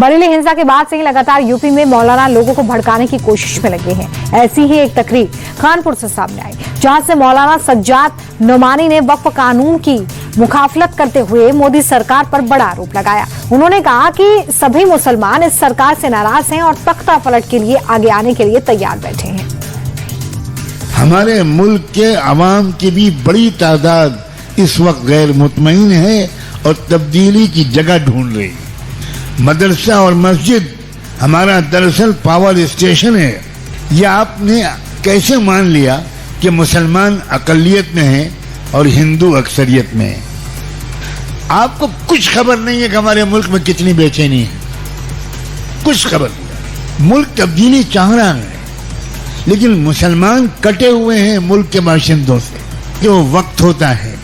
बरेली हिंसा के बाद से ही लगातार यूपी में मौलाना लोगों को भड़काने की कोशिश में लगे हैं। ऐसी ही एक तकरीर कानपुर से सामने आई, जहां से मौलाना सज्जाद नोमानी ने वक्फ कानून की मुखाफलत करते हुए मोदी सरकार पर बड़ा आरोप लगाया। उन्होंने कहा कि सभी मुसलमान इस सरकार से नाराज हैं और तख्ता पलट के लिए आगे आने के लिए तैयार बैठे हैं। हमारे मुल्क के अवाम की भी बड़ी तादाद इस वक्त गैर मुतमईन है और तब्दीली की जगह ढूंढ रही। मदरसा और मस्जिद हमारा दरअसल पावर स्टेशन है। यह आपने कैसे मान लिया कि मुसलमान अकलियत में है और हिंदू अक्सरियत में है? आपको कुछ खबर नहीं है कि हमारे मुल्क में कितनी बेचैनी है, कुछ खबर नहीं। मुल्क तब्दीली चाह रहा है, लेकिन मुसलमान कटे हुए हैं मुल्क के बाशिंदों से। कि वो वक्त होता है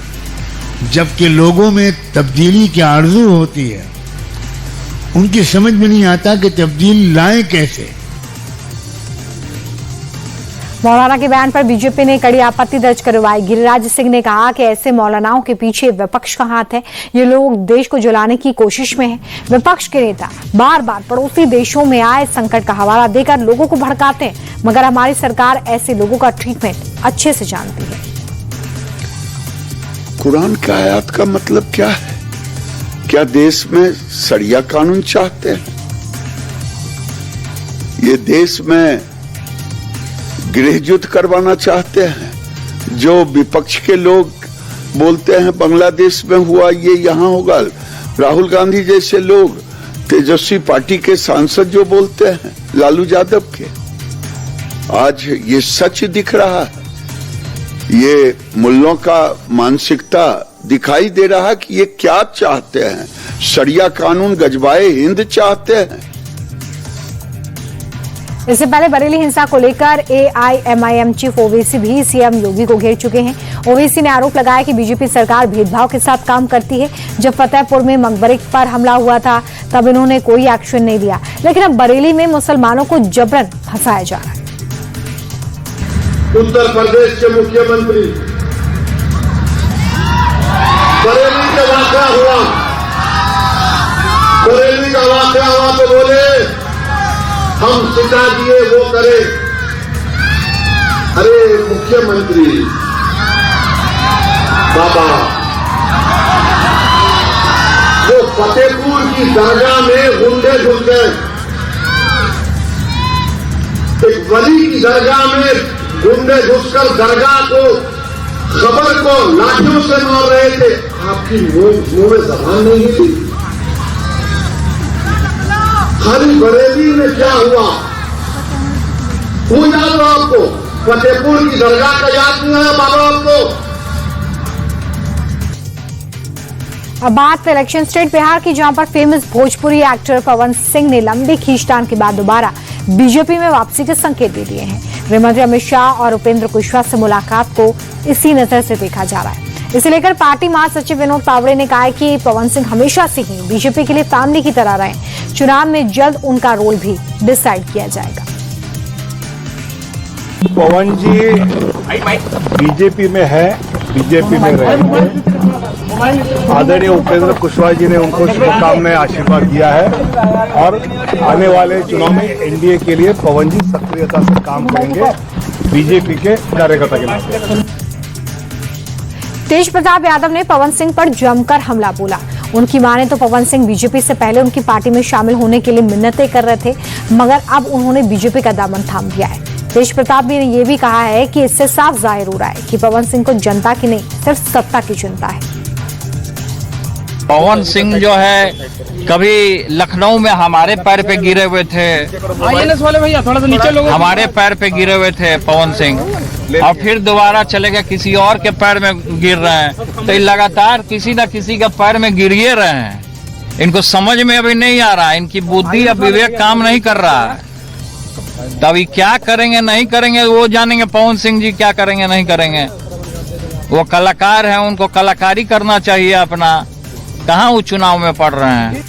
जबकि लोगों में तब्दीली की आरज़ू होती है, उनकी समझ में नहीं आता कि तब्दील लाएं कैसे। मौलाना के बयान पर बीजेपी ने कड़ी आपत्ति दर्ज करवाई। गिरिराज सिंह ने कहा कि ऐसे मौलानाओं के पीछे विपक्ष का हाथ है, ये लोग देश को जलाने की कोशिश में हैं। विपक्ष के नेता बार बार पड़ोसी देशों में आए संकट का हवाला देकर लोगों को भड़काते हैं, मगर हमारी सरकार ऐसे लोगों का ट्रीटमेंट अच्छे से जानती है। कुरान की आयत का मतलब क्या है? क्या देश में शरिया कानून चाहते हैं? ये देश में गृह युद्ध करवाना चाहते हैं? जो विपक्ष के लोग बोलते हैं बांग्लादेश में हुआ, ये यहां होगा। राहुल गांधी जैसे लोग, तेजस्वी पार्टी के सांसद जो बोलते हैं, लालू यादव के, आज ये सच दिख रहा है। ये मुल्लों का मानसिकता दिखाई दे रहा है कि ये क्या चाहते हैं। शरिया कानून गजबाए हिंद चाहते हैं। इससे पहले बरेली हिंसा को लेकर AIMIM चीफ ओवैसी भी सीएम योगी को घेर चुके हैं। ओवैसी ने आरोप लगाया कि बीजेपी सरकार भेदभाव के साथ काम करती है। जब फतेहपुर में मकबरे पर हमला हुआ था तब इन्होंने कोई एक्शन नहीं लिया, लेकिन अब बरेली में मुसलमानों को जबरन फंसाया जा रहा है। उत्तर प्रदेश के मुख्यमंत्री बरेली का वाकया हुआ, बरेली का वाकया हुआ तो बोले हम सिखा दिए वो करे। अरे मुख्यमंत्री बाबा, वो फतेहपुर की दरगाह में गुंडे घुस गए, एक वली की दरगाह में गुंडे घुसकर दरगाह को, खबर को लाठियों से मार रहे थे। आपकी मुंह में जबान नहीं थी। खाली बरेली में क्या हुआ वो याद हो आपको? फतेहपुर की दरगाह का याद नहीं है बाबा आपको? अब बात इलेक्शन स्टेट बिहार की, जहां पर फेमस भोजपुरी एक्टर पवन सिंह ने लंबी खींचतान के बाद दोबारा बीजेपी में वापसी के संकेत दे दिए हैं। गृहमंत्री अमित शाह और उपेंद्र कुशवाहा से मुलाकात को इसी नजर से देखा जा रहा है। इसे लेकर पार्टी महासचिव विनोद तावड़े ने कहा है कि पवन सिंह हमेशा से ही बीजेपी के लिए फैमिली की तरह रहे। चुनाव में जल्द उनका रोल भी डिसाइड किया जाएगा। पवन जी बीजेपी में है, बीजेपी में रहेंगे। आदरणीय उपेंद्र कुशवाहा जी ने उनको शुभकामनाएं आशीर्वाद दिया है और आने वाले चुनाव में एनडीए के लिए पवन जी सक्रियता से काम करेंगे बीजेपी के कार्यकर्ता के नाते। तेज प्रताप यादव ने पवन सिंह पर जमकर हमला बोला। उनकी माने तो पवन सिंह बीजेपी से पहले उनकी पार्टी में शामिल होने के लिए मिन्नतें कर रहे थे, मगर अब उन्होंने बीजेपी का दामन थाम लिया है। तेज प्रताप ने यह भी कहा है कि इससे साफ जाहिर हो रहा है कि पवन सिंह को जनता की नहीं, सिर्फ सत्ता की चिंता है। पवन सिंह जो है कभी लखनऊ में हमारे पैर पे गिरे हुए थे, वाले भैया थोड़ा सा नीचे लोगों, हमारे पैर पे गिरे हुए थे पवन सिंह, और फिर दोबारा चले गए किसी और के पैर में गिर रहे हैं। तो ये लगातार किसी न किसी के पैर में गिर रहे हैं। इनको समझ में अभी नहीं आ रहा, इनकी बुद्धि अब विवेक काम नहीं कर रहा है। तभी क्या करेंगे नहीं करेंगे वो जानेंगे। पवन सिंह जी क्या करेंगे नहीं करेंगे, वो कलाकार हैं, उनको कलाकारी करना चाहिए अपना। कहाँ वो चुनाव में पड़ रहे हैं।